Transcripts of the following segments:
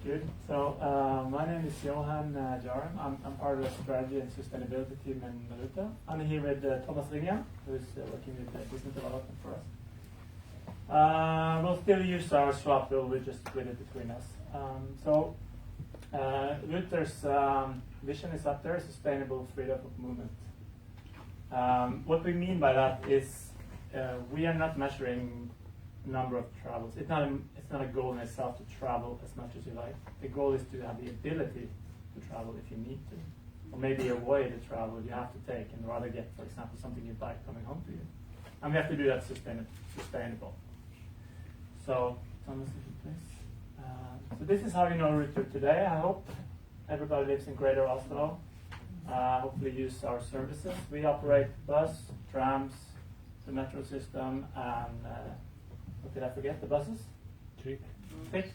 Good. So my name is Johan Jaram. I'm part of the strategy and sustainability team in Ruter. I'm here with Thomas Ringen, who's working with business development for us. We'll still use our swap, but we'll just split it between us. Ruter's vision is up there: sustainable freedom of movement. What we mean by that is we are not measuring number of travels. It's not a goal in itself to travel as much as you like. The goal is to have the ability to travel if you need to, or maybe avoid the travel you have to take and rather get, for example, something you buy coming home to you. And we have to do that sustainable. So, Thomas, if you please. So this is how you know Ruter today. I hope everybody lives in Greater Oslo. Hopefully use our services. We operate bus, trams, the metro system, and what did I forget? The buses? Trick,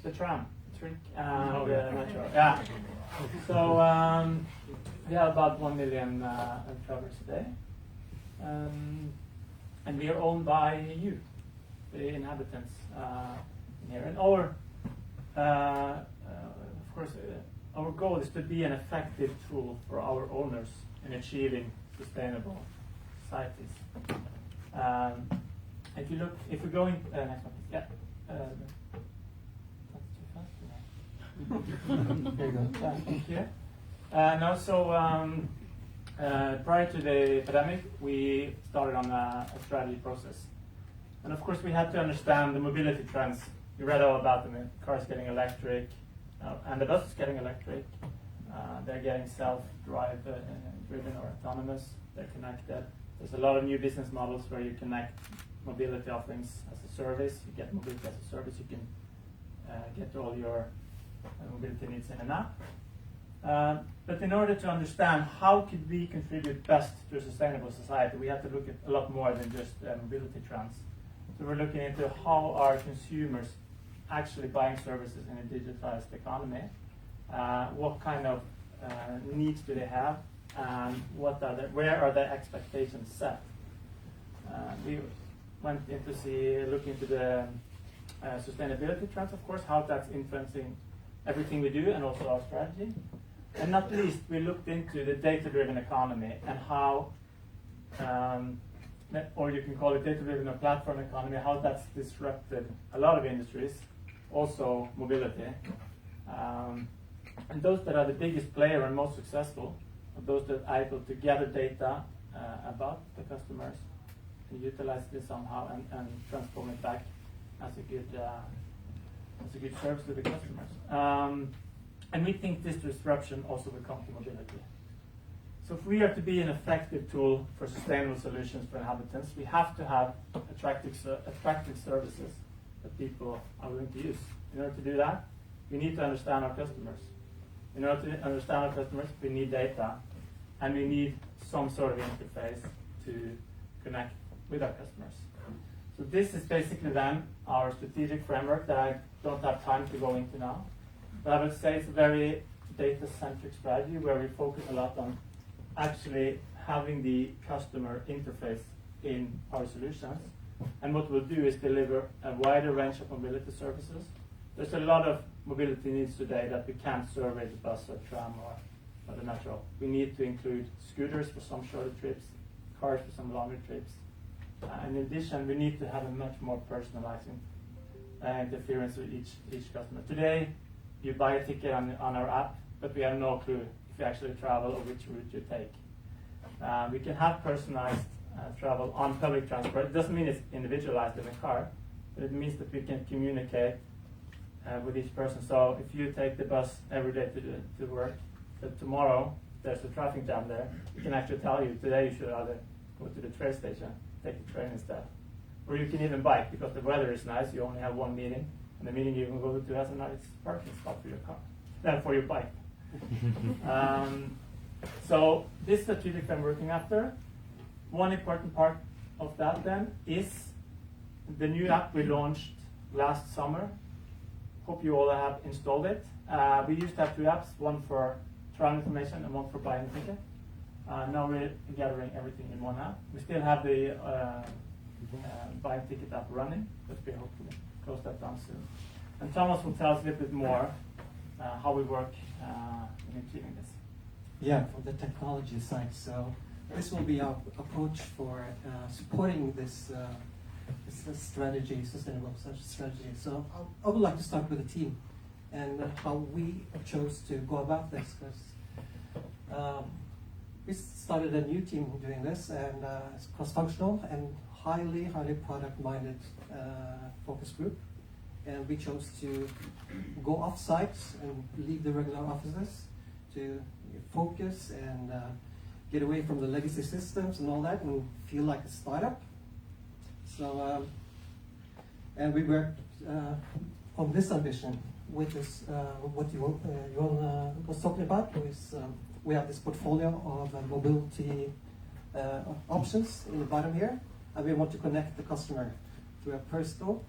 the tram, trick, and the metro. Yeah. So we have about 1 million travelers a day, and we are owned by you, the inhabitants here. And our, of course, our goal is to be an effective tool for our owners in achieving sustainable societies. If we go in next one, yeah. That's too fast. There you go. Thank you. And also, prior to the pandemic, we started on a strategy process, and of course, we had to understand the mobility trends. You read all about them: cars getting electric, and the buses getting electric. They're getting self-driven or autonomous. They're connected. There's a lot of new business models where you connect mobility offerings as a service. You get mobility as a service. You can get all your mobility needs in an app. But in order to understand how could we contribute best to a sustainable society, we have to look at a lot more than just mobility trends. So we're looking into how are consumers actually buying services in a digitized economy. What kind of needs do they have? And where are their expectations set? We went in to look into the sustainability trends, of course, how that's influencing everything we do and also our strategy. And not least, we looked into the data-driven economy and how, or you can call it data-driven or platform economy, how that's disrupted a lot of industries, also mobility. And those that are the biggest player and most successful are those that are able to gather data about the customers and utilize this somehow and transform it back as a good service to the customers. And we think this disruption also will come to mobility. So if we are to be an effective tool for sustainable solutions for inhabitants, we have to have attractive services that people are willing to use. In order to do that, we need to understand our customers. In order to understand our customers, we need data, and we need some sort of interface to connect with our customers. So this is basically then our strategic framework that I don't have time to go into now. But I would say it's a very data-centric strategy where we focus a lot on actually having the customer interface in our solutions. And what we'll do is deliver a wider range of mobility services. There's a lot of mobility needs today that we can't serve with the bus or tram or the metro. We need to include scooters for some shorter trips, cars for some longer trips. In addition, we need to have a much more personalizing interference with each customer. Today, you buy a ticket on our app, but we have no clue if you actually travel or which route you take. We can have personalized travel on public transport. It doesn't mean it's individualized in a car, but it means that we can communicate with each person. So if you take the bus every day to work, but tomorrow there's a traffic jam there, we can actually tell you today you should either go to the train station, take the train instead. Or you can even bike because the weather is nice, you only have one meeting, and the meeting you can go to has a nice parking spot for your car, for your bike. So this strategic I'm working after. One important part of that then is the new app we launched last summer. Hope you all have installed it. We used to have two apps, one for travel information and one for buying a ticket. Now we're gathering everything in one app. We still have the buying ticket app running, but we hope to close that down soon. And Thomas will tell us a little bit more how we work in achieving this. Yeah, from the technology side. So this will be our approach for supporting this strategy, sustainable strategy. So I would like to start with the team and how we chose to go about this, because we started a new team doing this, and it's cross-functional and highly product-minded focus group. And we chose to go off-site and leave the regular offices to focus and get away from the legacy systems and all that and feel like a startup. So, and we worked on this ambition with this, what Jon was talking about, is we have this portfolio of mobility options in the bottom here, and we want to connect the customer through a personal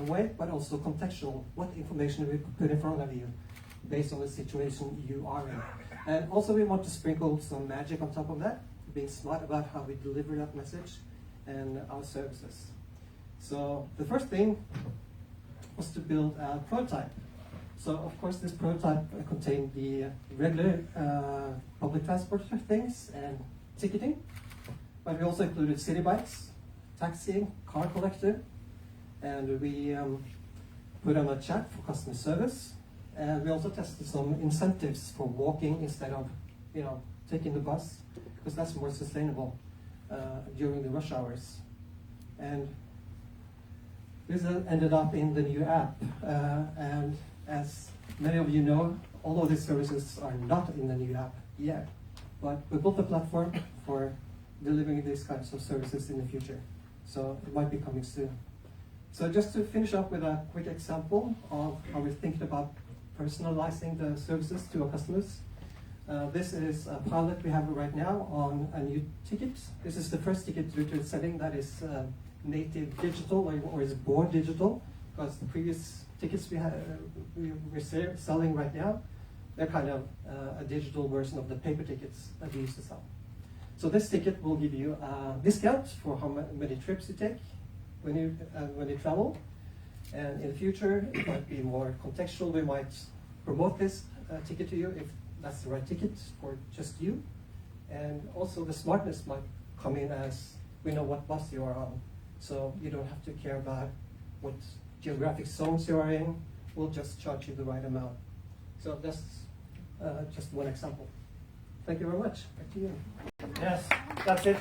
way, but also contextual. What information we put in front of you based on the situation you are in. And also we want to sprinkle some magic on top of that, being smart about how we deliver that message and our services. So the first thing was to build a prototype. So of course this prototype contained the regular public transport things and ticketing, but we also included city bikes, taxiing, car collector, and we put on a chat for customer service, and we also tested some incentives for walking instead of, taking the bus, because that's more sustainable during the rush hours. And this ended up in the new app, and as many of you know, all of these services are not in the new app yet, but we built a platform for delivering these kinds of services in the future, so it might be coming soon. So just to finish up with a quick example of how we're thinking about personalizing the services to our customers. This is a pilot we have right now on a new ticket. This is the first ticket Ruter is selling that is native digital or is born digital, because the previous tickets we're selling right now, they're kind of a digital version of the paper tickets that we used to sell. So this ticket will give you a discount for how many trips you take when you travel, and in the future it might be more contextual. We might promote this ticket to you if that's the right ticket for just you, and also the smartness might come in as we know what bus you are on, so you don't have to care about what geographic zones you are in. We'll just charge you the right amount. So that's just one example. Thank you very much. Back to you. Yes, that's it.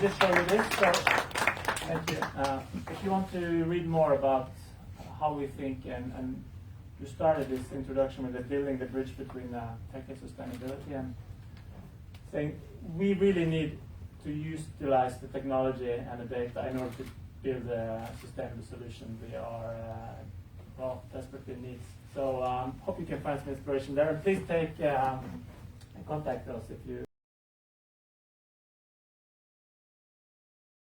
Just show you this. So, thank you. If you want to read more about how we think, and you started this introduction with building the bridge between tech and sustainability, and saying we really need to utilize the technology and the data in order to build a sustainable solution we are desperately needs. So hope you can find some inspiration there, and please take and contact us if you